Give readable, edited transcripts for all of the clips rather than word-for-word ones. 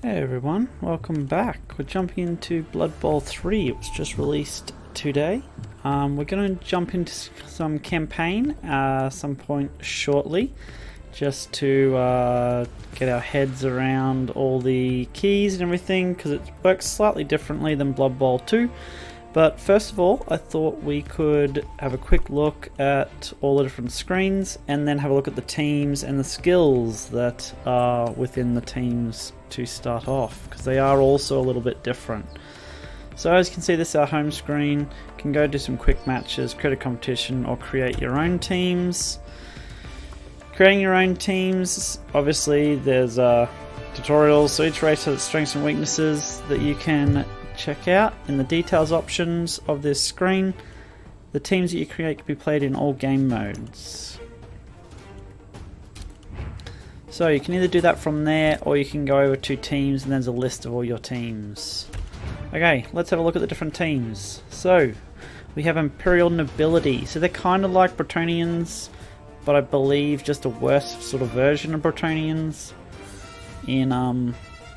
Hey everyone, welcome back. We're jumping into Blood Bowl 3. It was just released today. We're going to jump into some campaign some point shortly, just to get our heads around all the keys and everything, because it works slightly differently than Blood Bowl 2. But first of all, I thought we could have a quick look at all the different screens and then have a look at the teams and the skills that are within the teams to start off, because they are also a little bit different. So as you can see, this is our home screen. You can go do some quick matches, create a competition, or create your own teams. Creating your own teams, obviously there's tutorials, so each race has its strengths and weaknesses that you can check out in the details options of this screen. The teams that you create can be played in all game modes. So you can either do that from there, or you can go over to teams and there's a list of all your teams. Okay, let's have a look at the different teams. So we have Imperial Nobility. So they're kind of like Bretonnians, but I believe just a worse sort of version of Bretonnians in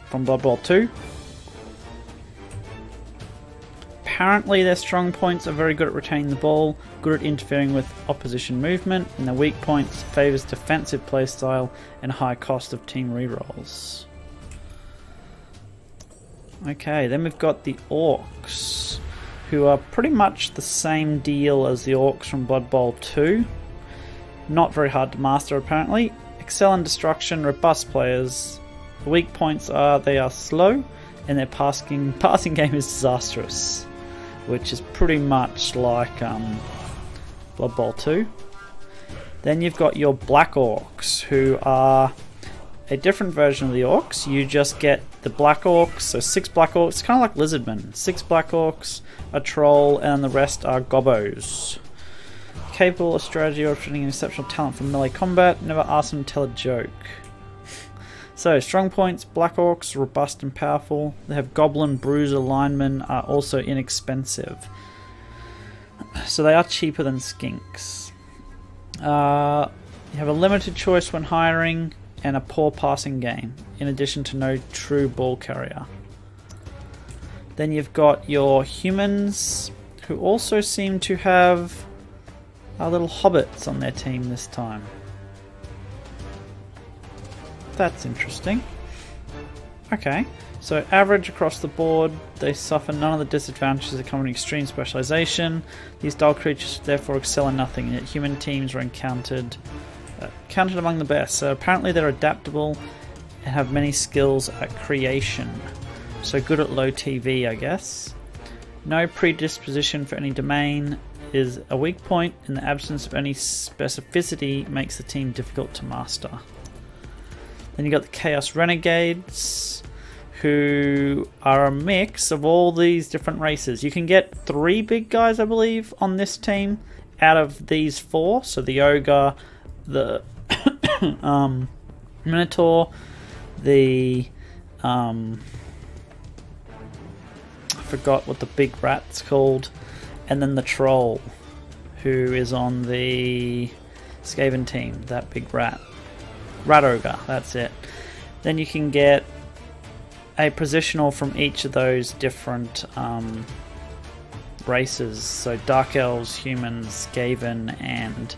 from Blood Bowl 2. Apparently their strong points are very good at retaining the ball, good at interfering with opposition movement, and their weak points favours defensive playstyle and high cost of team rerolls. Okay, then we've got the Orcs, who are pretty much the same deal as the Orcs from Blood Bowl 2. Not very hard to master apparently. Excel in destruction, robust players. The weak points are they are slow, and their passing game is disastrous, which is pretty much like Blood Bowl 2. Then you've got your Black Orcs, who are a different version of the Orcs. You just get the Black Orcs, so 6 Black Orcs, kind of like Lizardmen. 6 Black Orcs, a Troll, and the rest are Gobbos. Capable of strategy or showing exceptional talent for melee combat, never ask them to tell a joke. So, strong points, Black Orcs, robust and powerful. They have Goblin, Bruiser, Linemen, are also inexpensive. So they are cheaper than Skinks. You have a limited choice when hiring and a poor passing game, in addition to no true ball carrier. Then you've got your humans, who also seem to have little hobbits on their team this time. That's interesting. Okay, so average across the board, they suffer none of the disadvantages that come with extreme specialization. These dull creatures therefore excel in nothing, yet human teams are counted among the best. So apparently they're adaptable and have many skills at creation. So good at low TV, I guess. No predisposition for any domain is a weak point, and the absence of any specificity makes the team difficult to master. Then you got the Chaos Renegades, who are a mix of all these different races. You can get 3 big guys, I believe, on this team out of these 4. So the Ogre, the Minotaur, the I forgot what the big rat's called, and then the Troll, who is on the SKAVEN team, that big rat. Rat Ogre, that's it. Then you can get a positional from each of those different races. So Dark Elves, Humans, SKAVEN, and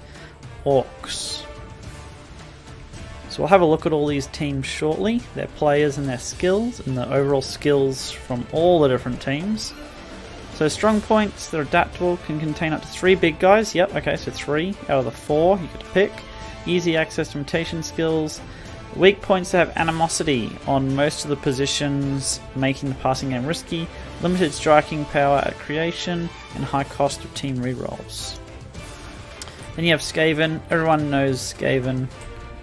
Orcs. So we'll have a look at all these teams shortly, their players and their skills, and the overall skills from all the different teams. So strong points, they're adaptable, can contain up to 3 big guys. Yep, okay, so 3 out of the 4 you get to pick. Easy access to mutation skills. Weak points that have animosity on most of the positions, making the passing game risky. Limited striking power at creation, and high cost of team rerolls. Then you have SKAVEN. Everyone knows SKAVEN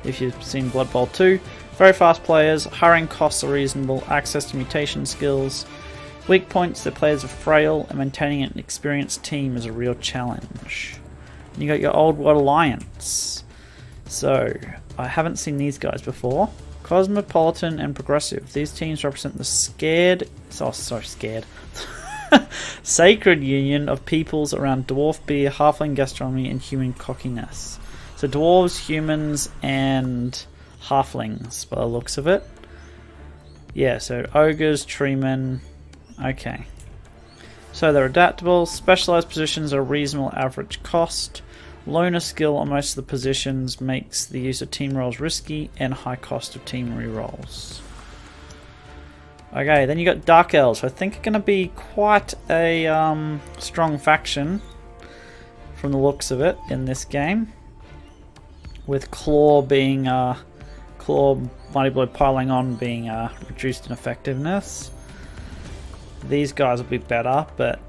if you've seen Blood Bowl 2. Very fast players, hiring costs are reasonable, access to mutation skills. Weak points, the players are frail, and maintaining an experienced team is a real challenge. And you got your Old World Alliance. So, I haven't seen these guys before. Cosmopolitan and Progressive. These teams represent the scared sacred union of peoples around dwarf beer, halfling gastronomy, and human cockiness. So dwarves, humans, and halflings by the looks of it. Yeah, so ogres, treemen. Okay. So they're adaptable. Specialized positions are reasonable average cost. Loner skill on most of the positions makes the use of team rolls risky and high cost of team rerolls. Okay, then you got Dark Elves. I think are going to be quite a strong faction from the looks of it in this game. With Claw being Claw, Mighty Blow piling on being reduced in effectiveness. These guys will be better, but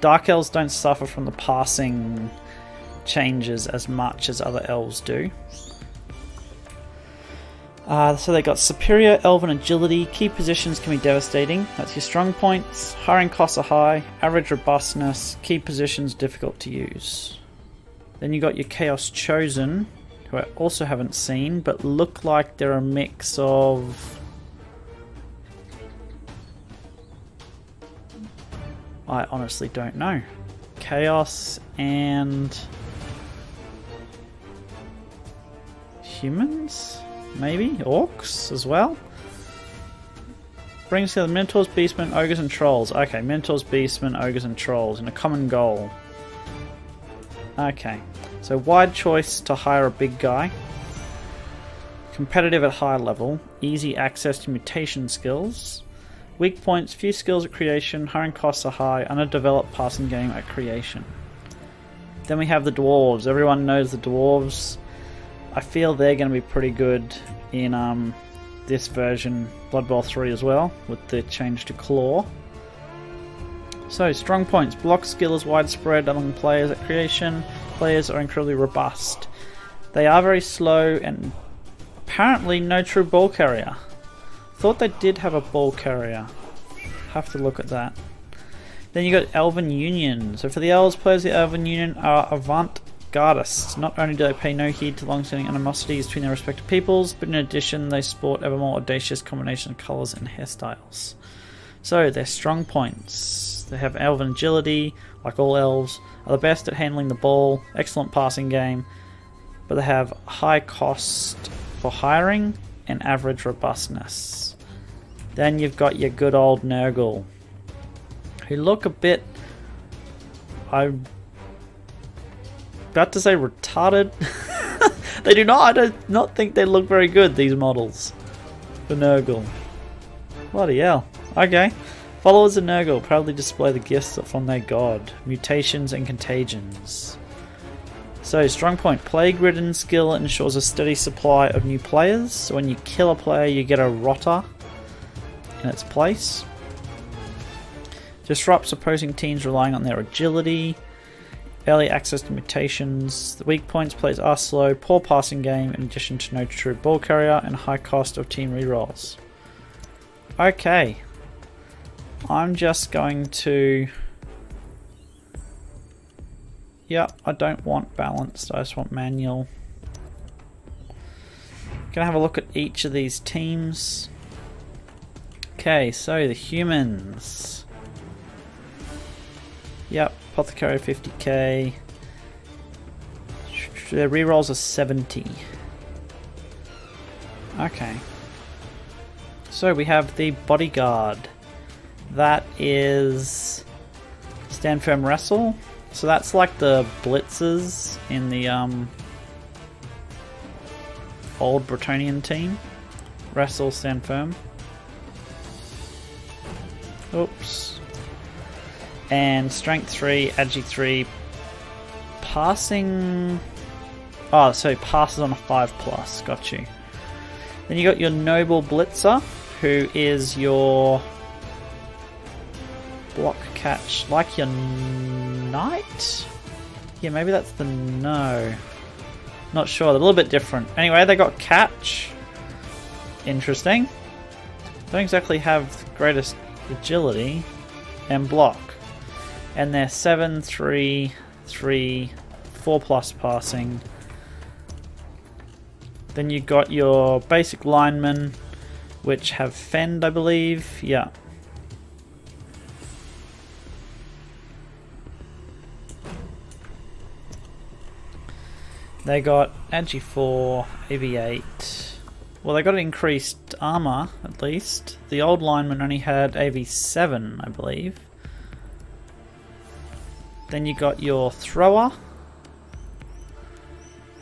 Dark Elves don't suffer from the passing changes as much as other elves do. So they got superior elven agility, key positions can be devastating, that's your strong points, hiring costs are high, average robustness, key positions difficult to use. Then you got your Chaos Chosen, who I also haven't seen, but look like they're a mix of... I honestly don't know. Chaos and... humans? Maybe? Orcs as well? Brings together Minotaurs, Beastmen, Ogres and Trolls. Okay, Minotaurs, Beastmen, Ogres and Trolls in a common goal. Okay, so wide choice to hire a big guy. Competitive at high level. Easy access to mutation skills. Weak points, few skills at creation, hiring costs are high, underdeveloped passing game at creation. Then we have the Dwarves. Everyone knows the Dwarves. I feel they're going to be pretty good in this version, Blood Bowl 3 as well, with the change to Claw. So, strong points. Block skill is widespread among players at creation. Players are incredibly robust. They are very slow and apparently no true ball carrier. Thought they did have a ball carrier. Have to look at that. Then you got Elven Union. So for the Elves, players of the Elven Union are avant-gardists. Not only do they pay no heed to long-standing animosities between their respective peoples, but in addition they sport ever more audacious combination of colours and hairstyles. So their strong points. They have Elven Agility, like all elves, are the best at handling the ball, excellent passing game, but they have high cost for hiring and average robustness. Then you've got your good old NURGLE, who look a bit, I'm about to say retarded. They do not, I do not think they look very good, these models for NURGLE. Bloody hell. Okay. Followers of NURGLE proudly display the gifts from their god, mutations and contagions. So, strong point. Plague-ridden skill ensures a steady supply of new players. So when you kill a player, you get a rotter in its place. Disrupts opposing teams relying on their agility. Early access to mutations. The weak points, players are slow, poor passing game, in addition to no true ball carrier, and high cost of team rerolls. Okay. I'm just going to... yeah, I don't want balanced, I just want manual. Gonna have a look at each of these teams. Okay, so the humans. Yep, Apothecary 50k. Their rerolls are 70. Okay. So we have the Bodyguard. That is Stand Firm Wrestle. So that's like the blitzers in the old Bretonian team. Wrestle, Stand Firm. Oops. And Strength 3, Agi 3, Passing... oh, so passes on a 5+, got you. Then you got your Noble Blitzer, who is your block catch, like your Knight? Yeah, maybe that's the... no. Not sure, they're a little bit different. Anyway, they got catch. Interesting. Don't exactly have the greatest agility and block. And they're 7, 3, 3, 4+ passing. Then you got your basic linemen, which have fend, I believe. Yeah. They got Agi 4, AV 8. Well, they got increased armor, at least. The old lineman only had AV7, I believe. Then you got your thrower,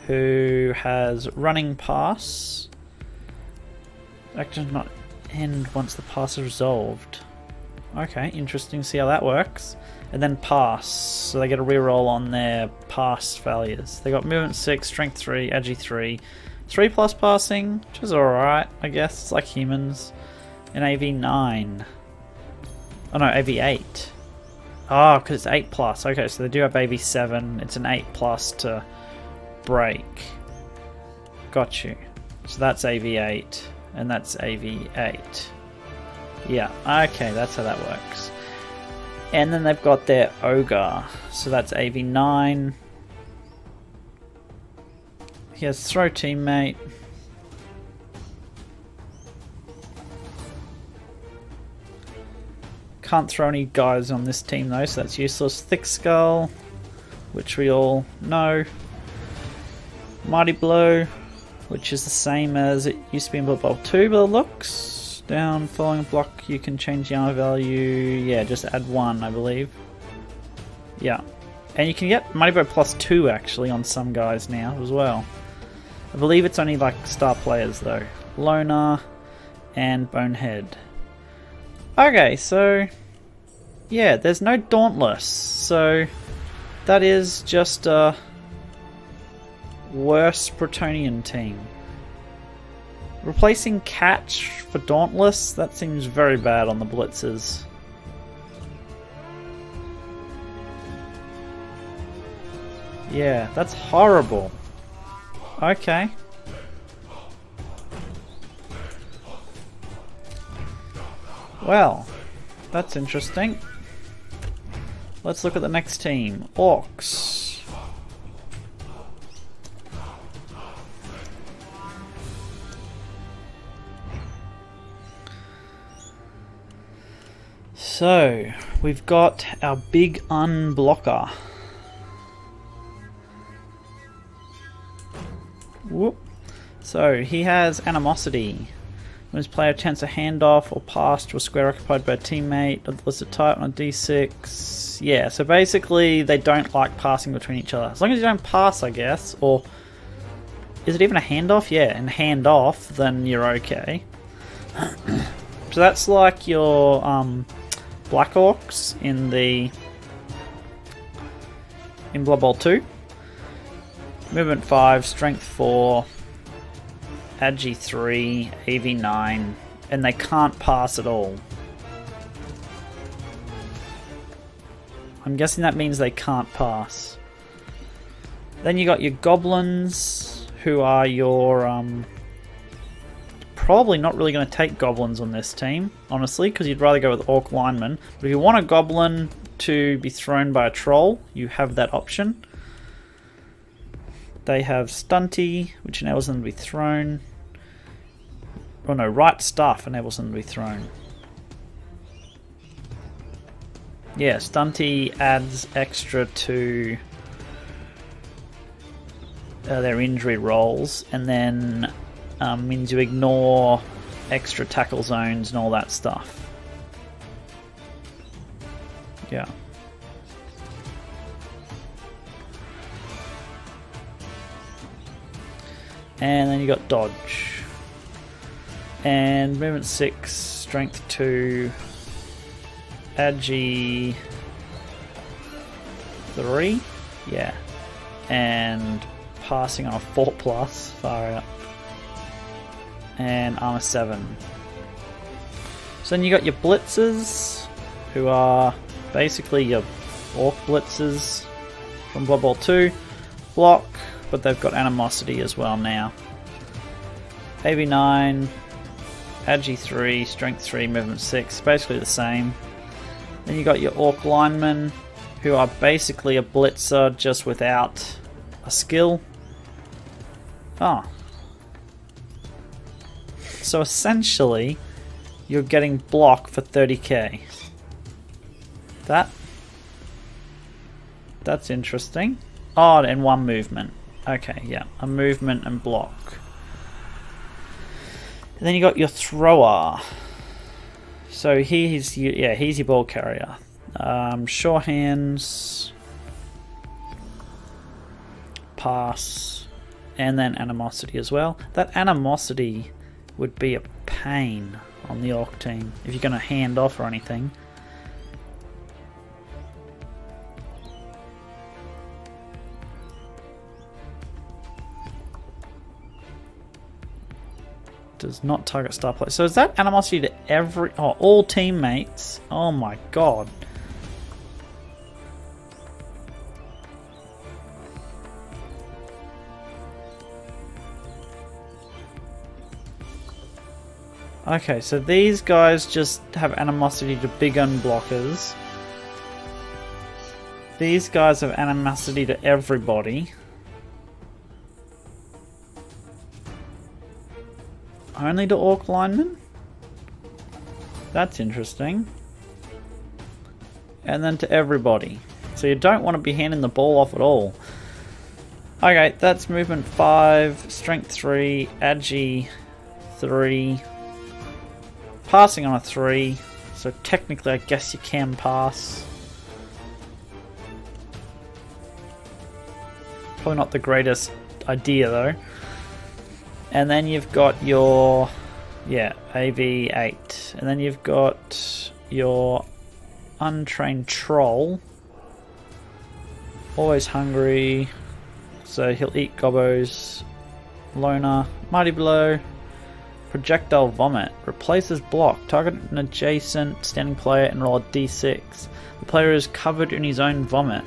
who has running pass. Action does not end once the pass is resolved. Okay, interesting to see how that works. And then pass, so they get a reroll on their pass failures. They got movement 6, strength 3, agi 3, 3 plus passing, which is alright, I guess. It's like humans. And AV9. Oh no, AV8. Oh, because it's 8 plus. Okay, so they do have AV7. It's an 8 plus to break. Got you. So that's AV8. And that's AV8. Yeah, okay, that's how that works. And then they've got their ogre. So that's AV9. He has throw teammate. Can't throw any guys on this team though, so that's useless. Thick skull, which we all know. Mighty blow, which is the same as it used to be in Blood Bowl 2, but it looks. Down, following a block, you can change the armor value. Yeah, just add 1, I believe. Yeah. And you can get Mighty Blow +2 actually on some guys now as well. I believe it's only like star players though. Loner and Bonehead. Okay, so yeah, there's no Dauntless. So that is just a worse Bretonnian team. Replacing Catch for Dauntless, that seems very bad on the blitzers. Yeah, that's horrible. Okay. Well, that's interesting. Let's look at the next team. Orcs. So, we've got our big unblocker. Whoop. So, he has animosity. When his player attempts a handoff or pass to a square occupied by a teammate of the listed type on a d6. Yeah, so basically they don't like passing between each other. As long as you don't pass, I guess. Or, is it even a handoff? Yeah, and handoff, then you're okay. So that's like your Black Orcs in Blood Bowl 2. Movement 5, Strength 4, Agi 3, AV 9, and they can't pass at all. I'm guessing that means they can't pass. Then you got your Goblins, who are your probably not really going to take Goblins on this team, honestly, because you'd rather go with Orc Lineman. But if you want a Goblin to be thrown by a Troll, you have that option. They have Stunty, which enables them to be thrown. Oh no, Right Stuff enables them to be thrown. Yeah, Stunty adds extra to their injury rolls, and then means you ignore extra tackle zones and all that stuff. Yeah. And then you got dodge. And movement 6, strength 2, agi 3, yeah. And passing on a 4+, far out. And armor 7. So then you got your blitzers, who are basically your orc blitzers from Blood Bowl 2. Block, but they've got animosity as well now. AV9, Agi 3, Strength 3, Movement 6, basically the same. Then you got your Orc Linemen, who are basically a blitzer just without a skill. Oh. So essentially, you're getting block for 30k. That's interesting. Oh, and 1 movement. Okay, yeah, a movement and block. And then you got your thrower. So he's your ball carrier. Sure hands, pass, and then animosity as well. That animosity would be a pain on the orc team if you're going to hand off or anything. Does not target star players. So is that animosity to every... Oh, all teammates? Oh my god. Okay, so these guys just have animosity to big unblockers. These guys have animosity to everybody. Only to orc linemen? That's interesting. And then to everybody. So you don't want to be handing the ball off at all. Okay, that's movement 5, strength 3, agi 3, passing on a 3. So technically I guess you can pass. Probably not the greatest idea though. And then you've got your, AV8. And then you've got your untrained troll. Always hungry. So he'll eat gobos. Loner. Mighty blow. Projectile vomit. Replaces block. Target an adjacent standing player and roll a d6. The player is covered in his own vomit.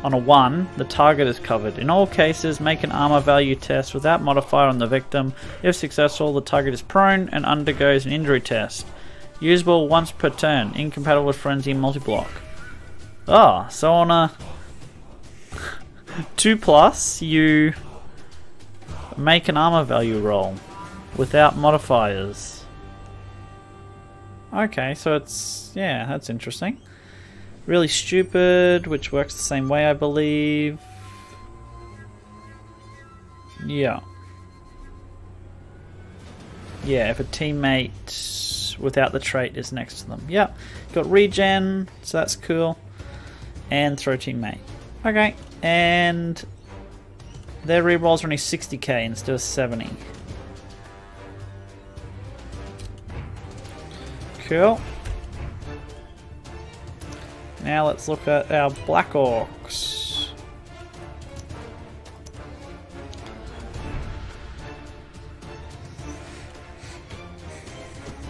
On a 1, the target is covered. In all cases, make an armor value test without modifier on the victim. If successful, the target is prone and undergoes an injury test. Usable once per turn. Incompatible with frenzy and multi-block. Ah, so on a 2+, you make an armor value roll without modifiers. Okay, so it's... yeah, that's interesting. Really stupid, which works the same way, I believe. Yeah. Yeah, if a teammate without the trait is next to them. Yeah. Got regen, so that's cool. And throw teammate. Okay, and their rerolls are only 60k instead of 70. Cool. Now let's look at our Black Orcs.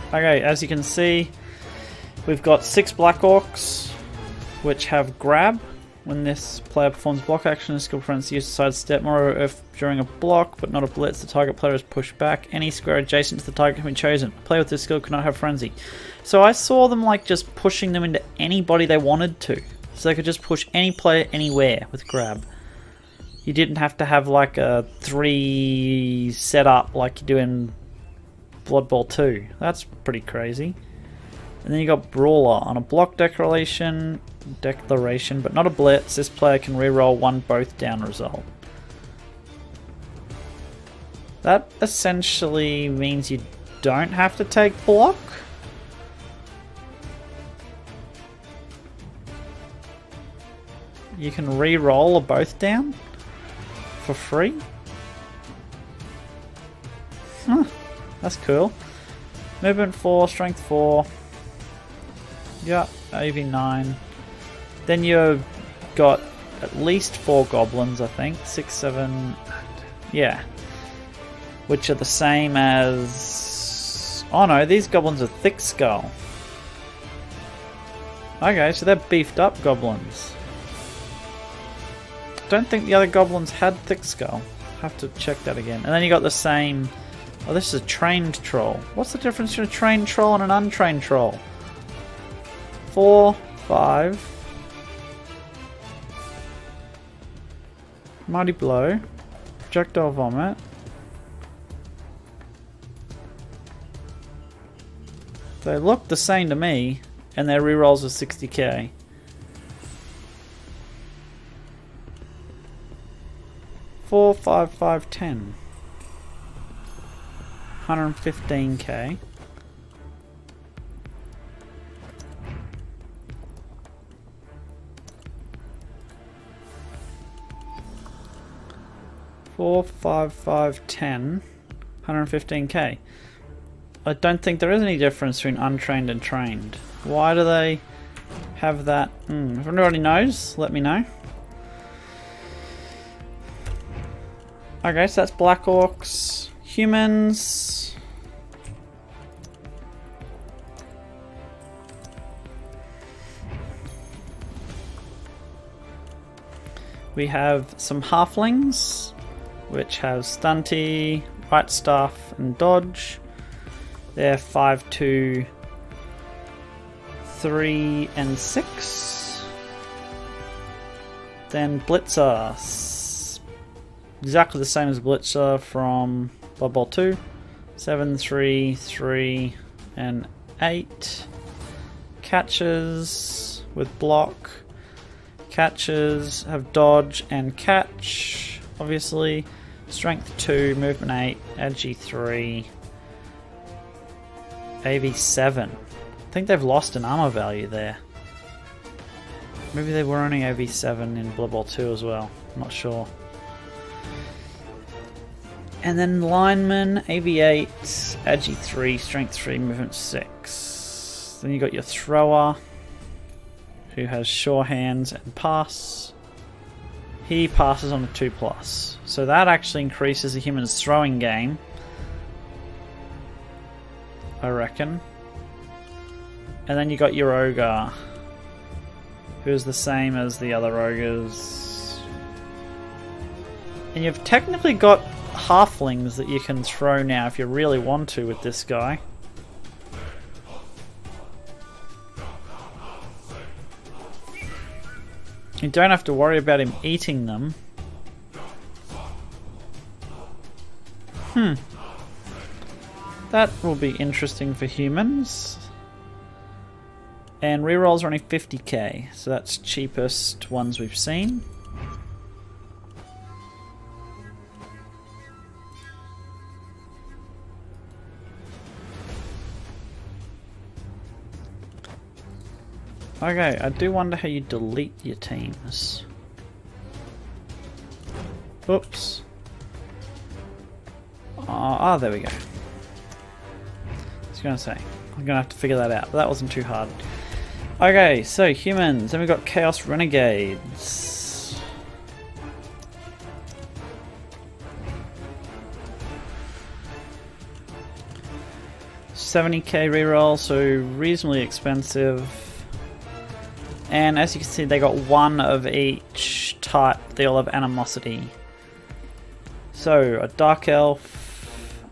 Okay, as you can see, we've got 6 Black Orcs, which have grab. When this player performs block action, the skill prevents the use of sidestep. Moreover, if during a block, but not a blitz, the target player is pushed back, any square adjacent to the target can be chosen. A player with this skill cannot have frenzy. So I saw them like just pushing them into anybody they wanted to. So they could just push any player anywhere with grab. You didn't have to have like a 3 setup like you do in Blood Bowl 2. That's pretty crazy. And then you got Brawler. On a block declaration, but not a blitz, this player can reroll 1 both down result. That essentially means you don't have to take block. You can re-roll a both down for free. Huh, that's cool. Movement 4, strength 4. Yeah, AV9. Then you've got at least 4 goblins, I think. 6, 7, 8. Yeah. Which are the same as... oh no, these goblins are thick skull. Okay, so they're beefed up goblins. Don't think the other goblins had thick skull. Have to check that again. And then you got the same... oh, this is a trained troll. What's the difference between a trained troll and an untrained troll? 4, 5. Mighty blow. Projectile vomit. They look the same to me, and their rerolls are 60k. Four, 5, 5, 10. 115k. Four, 5, 5, 10, 115k. I don't think there is any difference between untrained and trained. Why do they have that? If anybody knows, let me know. Okay, so that's Black Orcs. Humans. We have some halflings, which have stunty, right staff, and dodge. They're 5, 2, 3, and 6. Then Blitzer. Exactly the same as Blitzer from Blood Bowl 2. 7, 3, 3, and 8. Catches with block. Catches have dodge and catch, obviously. Strength 2, movement 8, ag 3, AV 7. I think they've lost an armor value there. Maybe they were only AV 7 in Blood Bowl 2 as well. I'm not sure. And then lineman, AV8, ag 3, strength 3, movement 6. Then you got your thrower, who has sure hands and pass. He passes on a 2+. So that actually increases the human's throwing game, I reckon. And then you got your ogre, who's the same as the other ogres. And you've technically got halflings that you can throw now if you really want to with this guy. You don't have to worry about him eating them. That will be interesting for humans. And rerolls are only 50k, so that's cheapest ones we've seen. Okay, I do wonder how you delete your teams. Oops. There we go. I was going to say, I'm going to have to figure that out, but that wasn't too hard. Okay, so humans, then we've got Chaos Renegades. $70k reroll, so reasonably expensive. And as you can see, they got one of each type. They all have animosity. So, a Dark Elf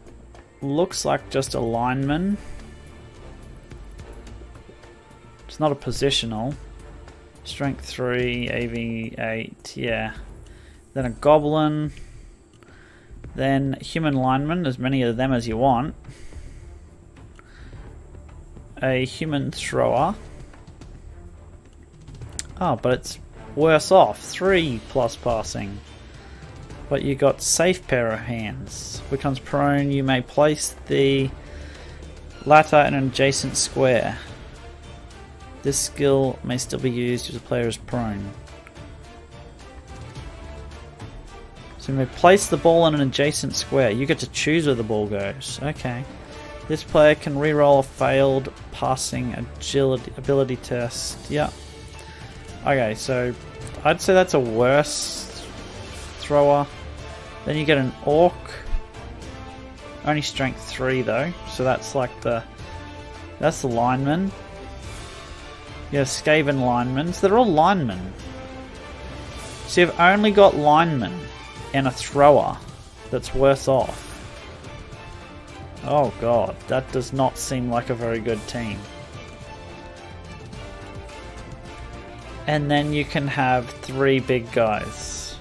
looks like just a lineman. It's not a positional. Strength 3, AV 8, yeah. Then a Goblin. Then human lineman, as many of them as you want. A human thrower. Oh, but it's worse off. 3+ passing. But you got safe pair of hands. Becomes prone. You may place the latter in an adjacent square. This skill may still be used if the player is prone. So you may place the ball in an adjacent square. You get to choose where the ball goes. Okay. This player can reroll a failed passing agility ability test. Yeah. Okay, so I'd say that's a worse thrower. Then you get an orc. Only strength 3 though, so that's like that's the lineman. You have SKAVEN linemen, so they're all linemen. So you've only got linemen and a thrower that's worse off. Oh god, that does not seem like a very good team. And then you can have 3 big guys.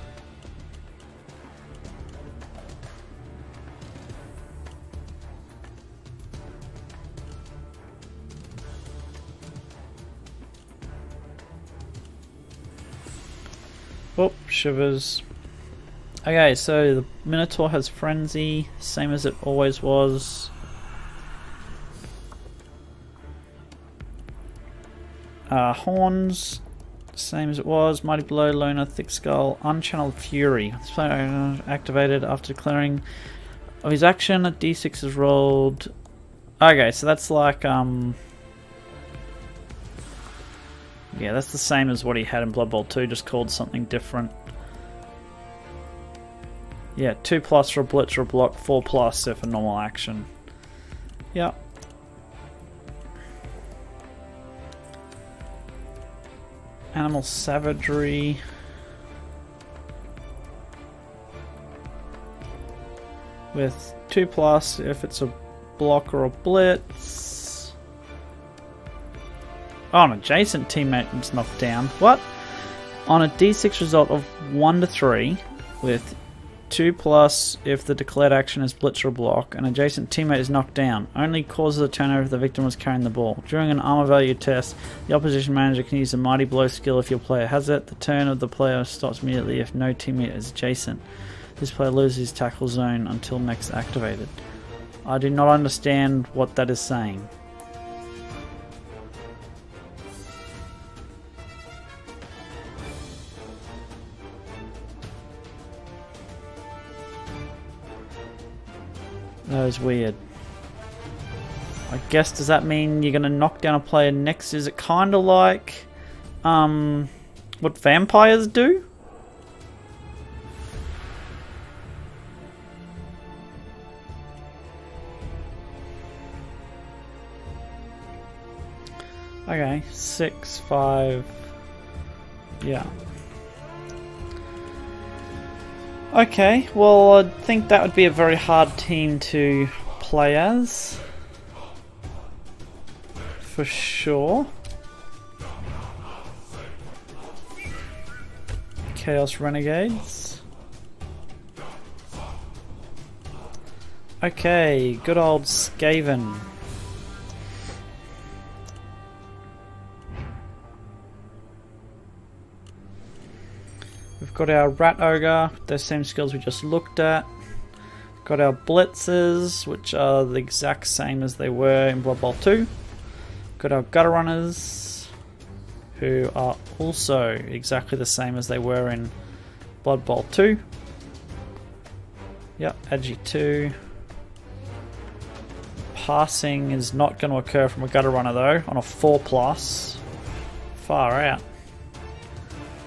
Oh, shivers. Okay, so the Minotaur has Frenzy, same as it always was. Horns, same as it was. Mighty Blow, Loner, Thick Skull, Unchanneled Fury. This player activated after declaring of his action. A d6 is rolled. Okay, so that's like yeah, that's the same as what he had in Blood Bowl 2, just called something different. Yeah, 2+ for a blitz or a block, 4+ if a normal action. Yep. Animal Savagery. With 2+ if it's a block or a blitz. Oh, an adjacent teammate is knocked down. What? On a d6 result of 1 to 3 with 2+ if the declared action is blitz or block, an adjacent teammate is knocked down. Only causes a turnover if the victim was carrying the ball. During an armor value test, the opposition manager can use a Mighty Blow skill if your player has it. The turn of the player stops immediately if no teammate is adjacent. This player loses his tackle zone until next activated. I do not understand what that is saying. That was weird. I guess, does that mean you're going to knock down a player next? Is it kind of like what vampires do? Okay, 6, 5, yeah. Okay, well, I think that would be a very hard team to play as, for sure. Chaos Renegades. Okay, good old SKAVEN. We've got our Rat Ogre, those same skills we just looked at. Got our Blitzers, which are the exact same as they were in Blood Bowl 2. Got our Gutter Runners, who are also exactly the same as they were in Blood Bowl 2. Yep, Agi 2. Passing is not going to occur from a Gutter Runner though, on a 4+. Far out.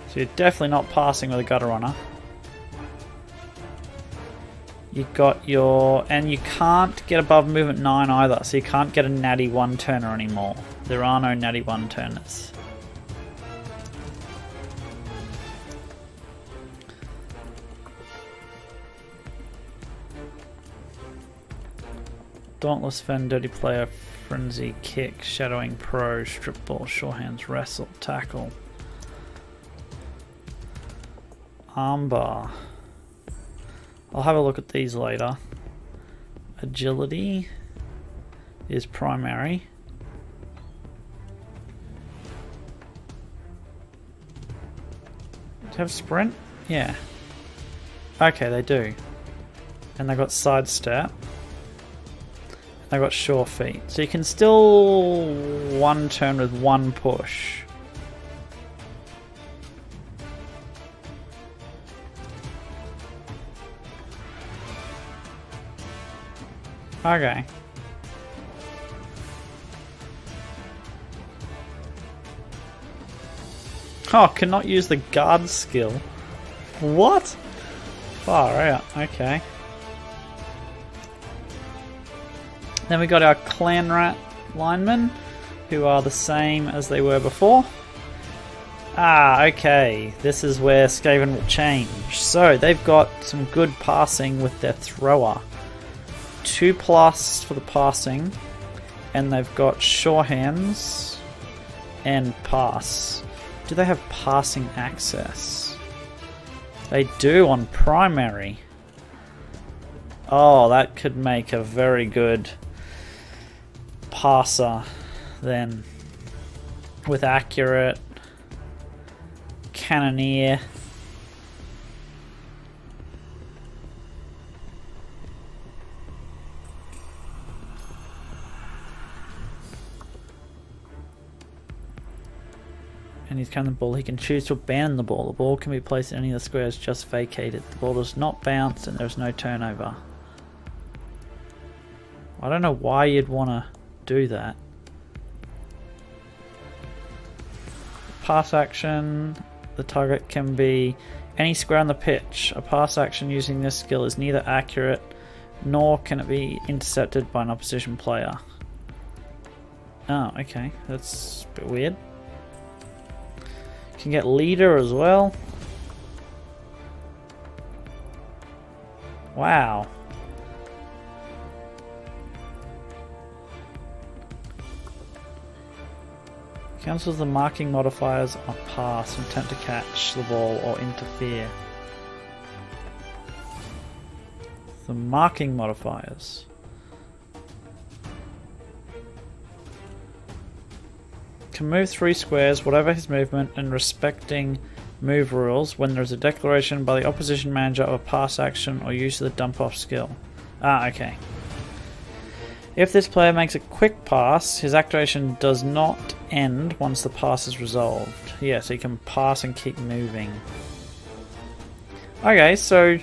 So you're definitely not passing with a Gutter Runner. You got your... and you can't get above movement 9 either, so you can't get a natty 1-turner anymore. There are no natty 1-turners. Dauntless Fen, Dirty Player, Frenzy, Kick, Shadowing Pro, Strip Ball, Sure Hands, Wrestle, Tackle. Armbar. I'll have a look at these later. Agility is primary. Do you have sprint? Yeah. Okay, they do. And they've got sidestep. They've got sure feet. So you can still one turn with one push. Okay. Oh, cannot use the guard skill. What? Far out. Okay. Then we got our Clan Rat linemen, who are the same as they were before. Ah, okay. This is where SKAVEN will change. So, they've got some good passing with their thrower. 2+ for the passing, and they've got sure hands and pass. Do they have passing access? They do on primary. Oh, that could make a very good passer then, with accurate, cannoneer. and he's carrying the ball, he can choose to abandon the ball. The ball can be placed in any of the squares just vacated. The ball does not bounce and there's no turnover. I don't know why you'd want to do that. Pass action, the target can be any square on the pitch. A pass action using this skill is neither accurate nor can it be intercepted by an opposition player. Oh, okay, that's a bit weird. Can get leader as well. Wow. Cancels the marking modifiers on pass and attempt to catch the ball or interfere. The marking modifiers. Can move 3 squares, whatever his movement, and respecting move rules when there is a declaration by the opposition manager of a pass action or use of the dump off skill. Ah, okay. If this player makes a quick pass, his activation does not end once the pass is resolved. Yeah, so he can pass and keep moving. Okay, so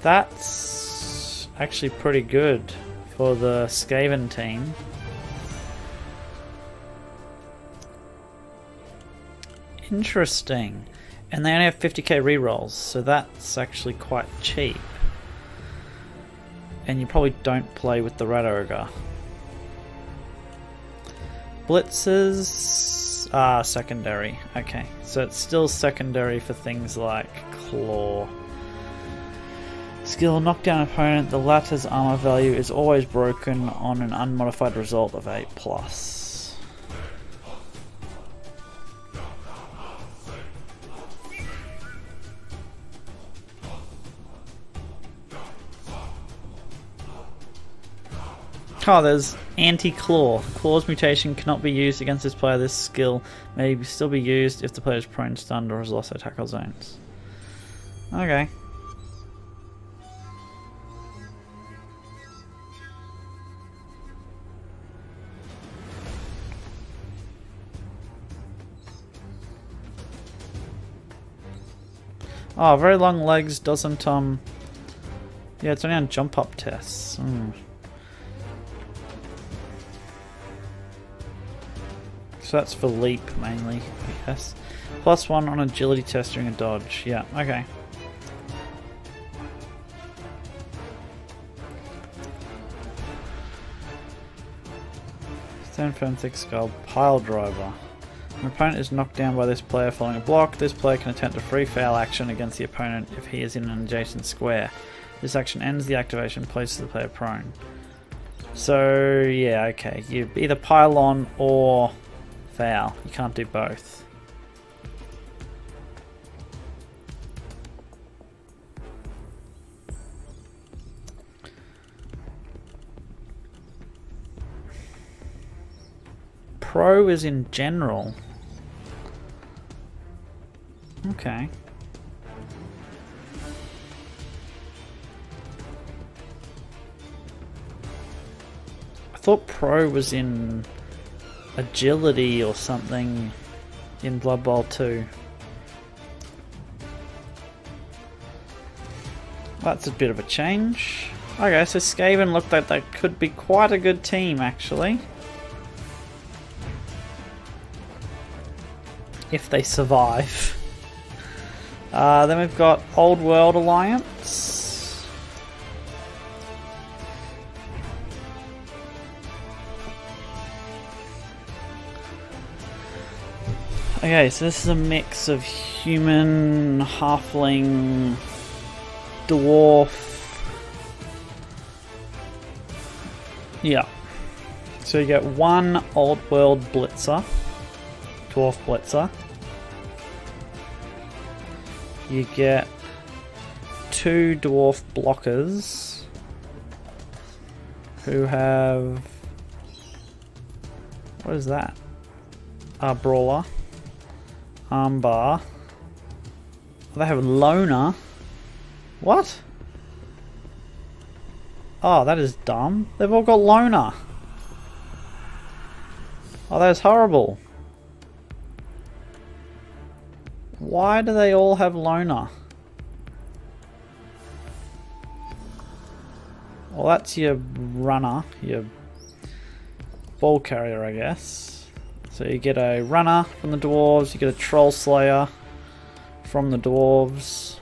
that's actually pretty good for the SKAVEN team. Interesting. And they only have 50k rerolls, so that's actually quite cheap. And you probably don't play with the Rat Ogre. Blitzes are secondary. Okay, so it's still secondary for things like Claw. Skill, knock down opponent. The latter's armor value is always broken on an unmodified result of 8+. Oh, there's anti-claw. Claw's mutation cannot be used against this player. This skill may still be used if the player is prone, stunned, or has lost their tackle zones. Okay. Oh, very long legs doesn't, yeah, it's only on jump up tests. So that's for leap mainly, I guess. +1 on agility test during a dodge. Yeah, okay. Stand firm, thick skull, pile driver. An opponent is knocked down by this player following a block. This player can attempt a free foul action against the opponent if he is in an adjacent square. This action ends the activation, places the player prone. So, yeah, okay. You either pile on or foul. You can't do both. Pro is in general. Okay. I thought pro was in agility or something in Blood Bowl 2. That's a bit of a change. Okay, so SKAVEN looked like they could be quite a good team actually. If they survive. Then we've got Old World Alliance. Okay, so this is a mix of human, halfling, dwarf. Yeah. So you get one Old World Blitzer, dwarf Blitzer. You get 2 dwarf blockers who have, what is that? A brawler, armbar. They have loner. What? Oh, that is dumb. They've all got loner. Oh, that is horrible. Why do they all have loner? Well, that's your runner, your ball carrier, I guess. So you get a runner from the dwarves, you get a troll slayer from the dwarves,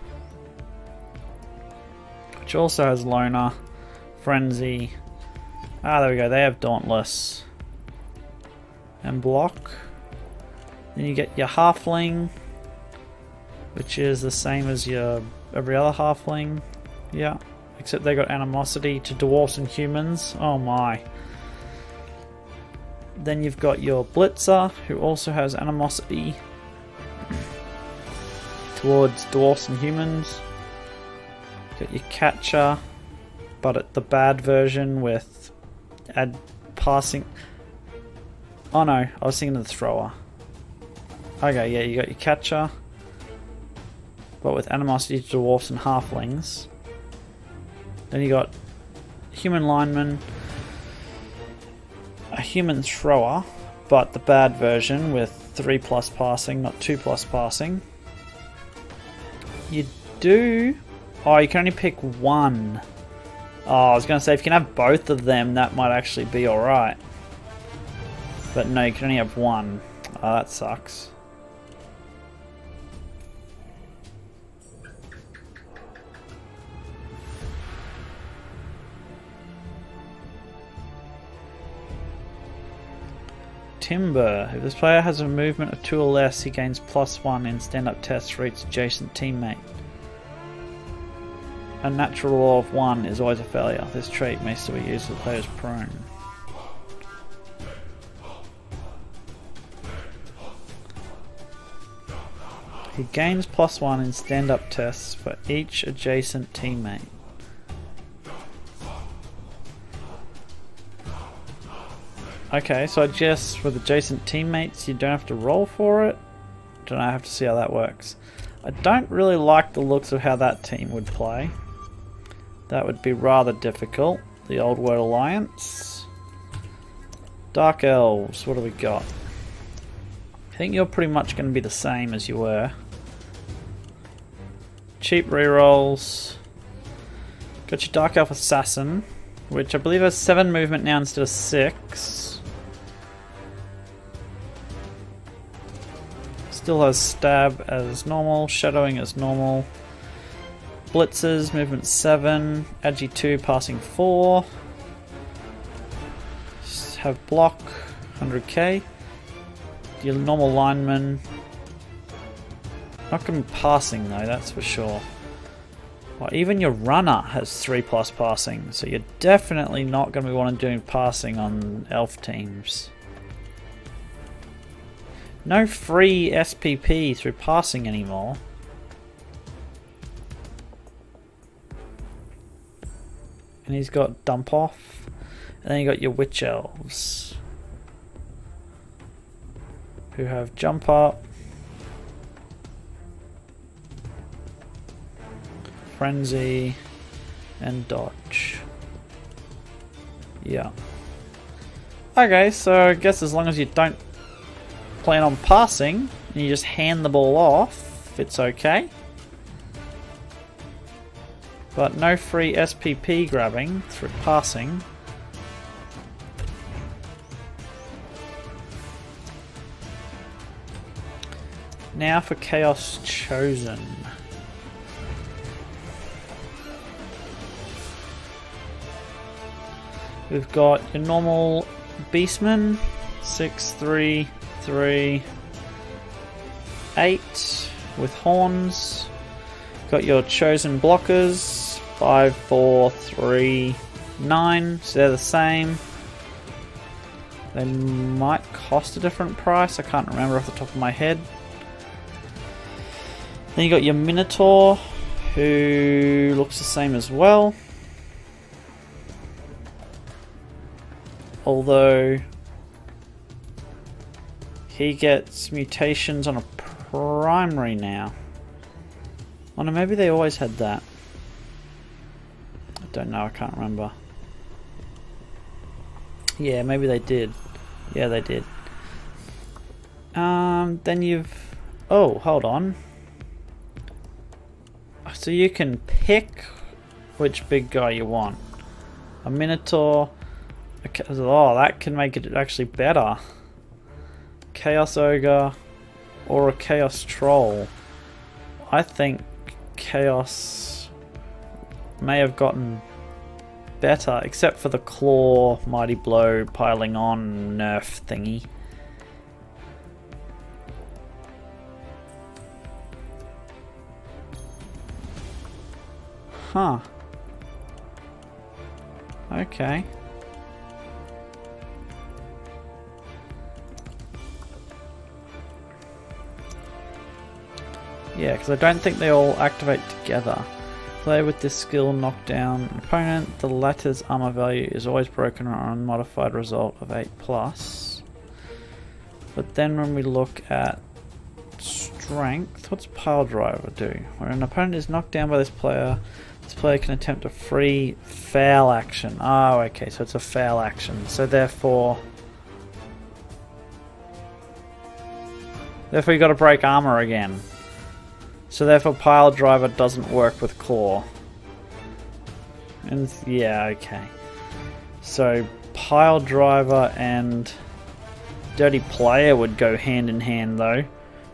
which also has loner, frenzy. Ah, there we go, they have dauntless and block. Then you get your halfling, which is the same as your every other halfling. Yeah. Except they got animosity to dwarves and humans. Oh my. Then you've got your blitzer, who also has animosity towards dwarves and humans. Got your catcher, but the bad version with add passing. Oh no, I was thinking of the thrower. Okay, yeah, you got your catcher, but with animosity to dwarves and halflings. Then you got human lineman, a human thrower, but the bad version with 3+ passing, not 2+ passing. You do... Oh, you can only pick one. Oh, I was going to say, if you can have both of them, that might actually be alright. But no, you can only have one. Oh, that sucks. Timber. If this player has a movement of 2 or less, he gains +1 in stand-up tests for each adjacent teammate. A natural law of 1 is always a failure. This trait may still be used with players prone. He gains +1 in stand-up tests for each adjacent teammate. Okay, so I guess with adjacent teammates you don't have to roll for it. Don't know, I have to see how that works. I don't really like the looks of how that team would play. That would be rather difficult. The Old World Alliance. Dark Elves, what do we got? I think you're pretty much going to be the same as you were. Cheap rerolls. Got your Dark Elf Assassin, which I believe has 7 movement now instead of 6. Still has stab as normal, shadowing as normal. Blitzers, movement 7, agi 2, passing 4. Have block, 100k. Your normal lineman. Not going to be passing though, that's for sure. Well, even your runner has 3+ passing, so you're definitely not going to be wanting to do passing on elf teams. No free SPP through passing anymore. And he's got dump off. And then you got your witch elves, who have jump up, frenzy, and dodge. Yeah. Okay, so I guess as long as you don't plan on passing and you just hand the ball off, it's okay. But no free SPP grabbing through passing. Now for Chaos Chosen. We've got your normal Beastman, 6, 3, 3, 8 with horns. Got your Chosen blockers, 5, 4, 3, 9, so they're the same. They might cost a different price, I can't remember off the top of my head. Then you got your Minotaur, who looks the same as well. Although he gets mutations on a primary now. Oh no, maybe they always had that. I don't know, I can't remember. Yeah, maybe they did. Yeah, they did. Then you've... Oh, hold on. So you can pick which big guy you want. A Minotaur. Oh, that can make it actually better. Chaos Ogre or a Chaos Troll. I think Chaos may have gotten better, except for the Claw, Mighty Blow, Piling On, Nerf thingy. Huh. Okay. Yeah, because I don't think they all activate together. Play with this skill, knock down an opponent. The latter's armor value is always broken or an unmodified result of 8+. But then when we look at strength, what's Pile Driver do? When an opponent is knocked down by this player can attempt a free foul action. Oh, okay, so it's a foul action. So therefore you got to break armor again. So therefore Pile Driver doesn't work with Claw. And yeah, okay. So Pile Driver and Dirty Player would go hand in hand though.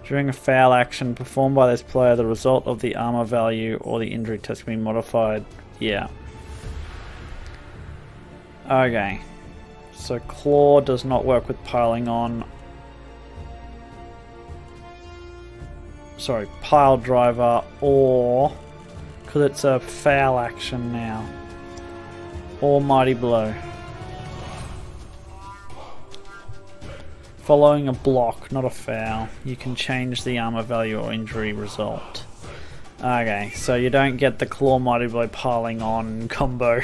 During a foul action performed by this player, the result of the armor value or the injury test can be modified. Yeah. Okay. So Claw does not work with Piling On. Sorry, Pile Driver, or because it's a foul action now, or Mighty Blow. Following a block, not a foul, you can change the armor value or injury result. Okay, so you don't get the Claw, Mighty Blow, Piling On combo.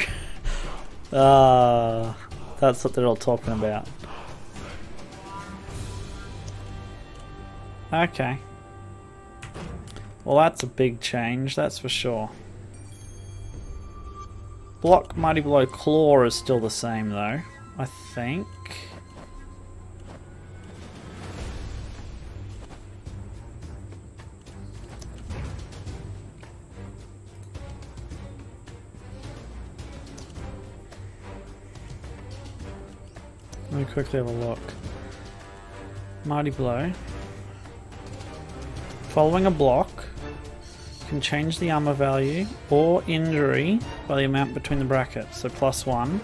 That's what they're all talking about. Okay. Well, that's a big change, that's for sure. Block, Mighty Blow, Claw is still the same though, I think. Let me quickly have a look. Mighty Blow. Following a block, you can change the armor value or injury by the amount between the brackets, so +1.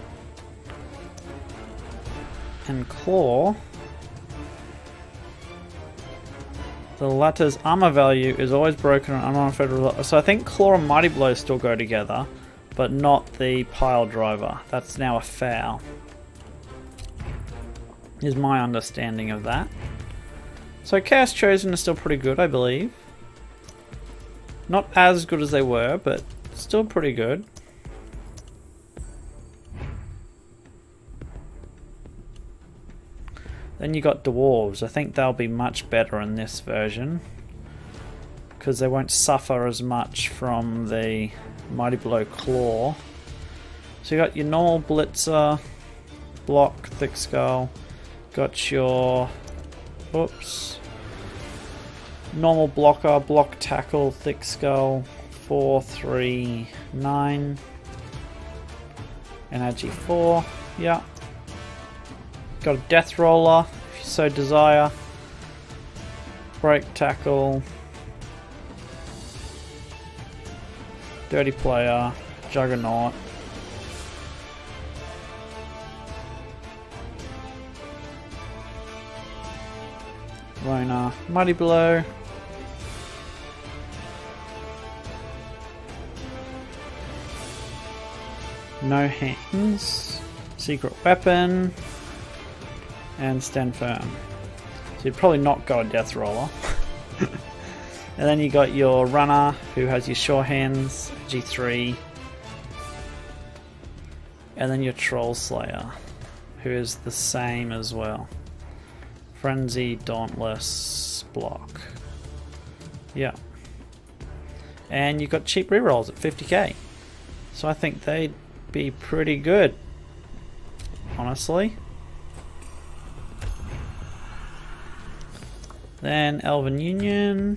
And Claw, the latter's armor value is always broken on unmodified result. So I think Claw and Mighty Blow still go together, but not the Pile Driver. That's now a foul. Is my understanding of that. So Chaos Chosen is still pretty good, I believe. Not as good as they were, but still pretty good. Then you got Dwarves. I think they'll be much better in this version, because they won't suffer as much from the Mighty Blow Claw. So you got your normal Blitzer, Block, Thick Skull. Got your, oops, normal blocker, Block, Tackle, Thick Skull, 4, 3, 9, Energy 4, yeah. Got a Death Roller, if you so desire, Break, Tackle, Dirty Player, Juggernaut. Rona, Mighty Blow, No Hands, Secret Weapon, and Stand Firm. So you'd probably not go a Death Roller. And then you got your Runner, who has your Sure Hands, G3, and then your Troll Slayer, who is the same as well. Frenzy, Dauntless, Block. Yeah. And you've got cheap rerolls at 50k. So I think they'd be pretty good, honestly. Then Elven Union.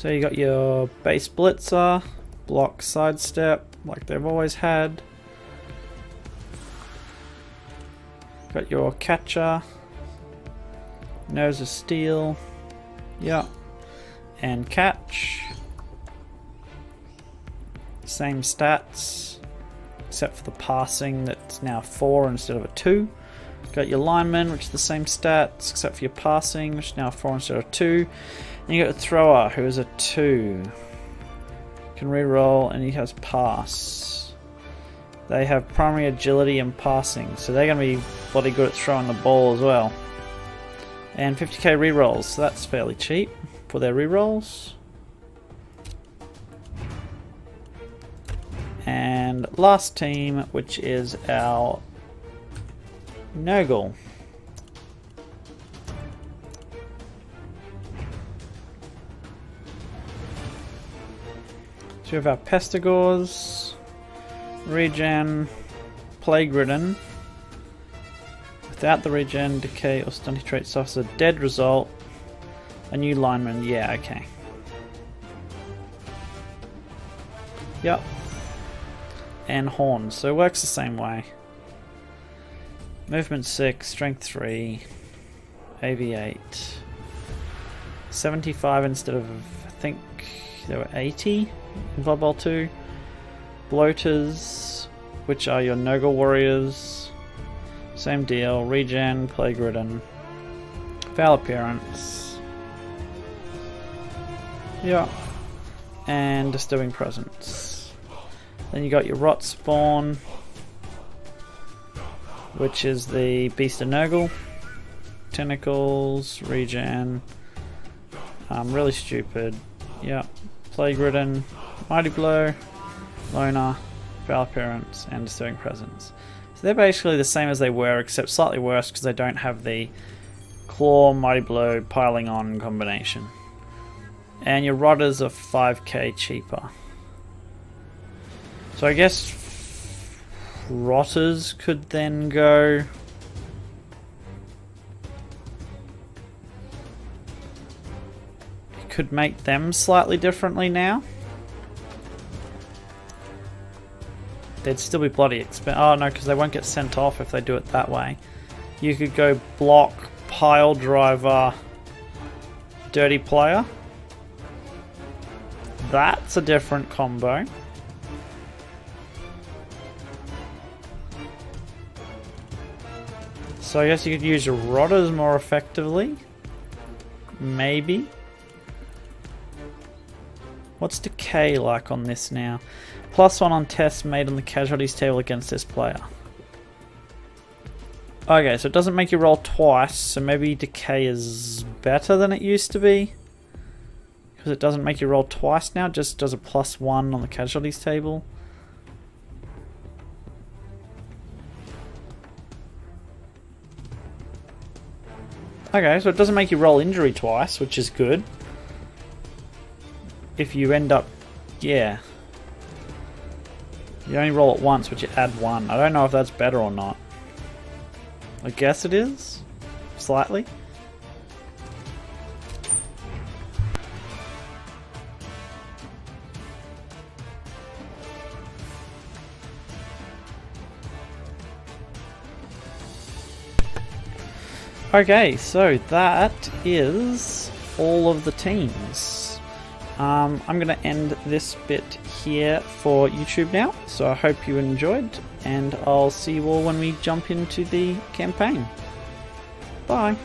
So you got your base blitzer, block sidestep like they've always had. Got your catcher, nose of steel, yeah, and catch. Same stats, except for the passing that's now 4 instead of a 2. Got your lineman, which is the same stats, except for your passing, which is now 4 instead of 2. And you got a thrower, who is a 2. Can reroll, and he has pass. They have primary agility and passing, so they're going to be bloody good at throwing the ball as well. And 50k rerolls, so that's fairly cheap for their rerolls. And last team, which is our NURGLE. So we have our Pestigors, regen, plague ridden. Without the regen, decay or stunty trait suffers a dead result. A new lineman, yeah, okay. Yep. And horns, so it works the same way. Movement 6, strength 3, AV 8. 75 instead of, I think there were 80 in Blood Bowl 2. Bloaters, which are your NURGLE warriors. Same deal, regen, plague ridden. Foul appearance. Yeah. And disturbing presence. Then you got your rot spawn, which is the beast of NURGLE. Tentacles, regen. Really stupid. Yeah. Plague ridden, mighty blow, loner, foul appearance, and disturbing presence. So they're basically the same as they were, except slightly worse because they don't have the claw, mighty blow, piling on combination. And your rotters are 5k cheaper. So I guess rotters could then go. You could make them slightly differently now. They'd still be bloody expensive. Oh no, because they won't get sent off if they do it that way. You could go block, pile driver, dirty player. That's a different combo. So I guess you could use your rotters more effectively. Maybe. What's decay like on this now? +1 on tests made on the casualties table against this player. Okay, so it doesn't make you roll twice, so maybe decay is better than it used to be. Because it doesn't make you roll twice now, it just does a +1 on the casualties table. Okay, so it doesn't make you roll injury twice, which is good. If you end up... yeah. You only roll it once, but you add 1. I don't know if that's better or not. I guess it is. Slightly. Okay, so that is all of the teams. I'm going to end this bit here for YouTube now, so I hope you enjoyed, and I'll see you all when we jump into the campaign. Bye!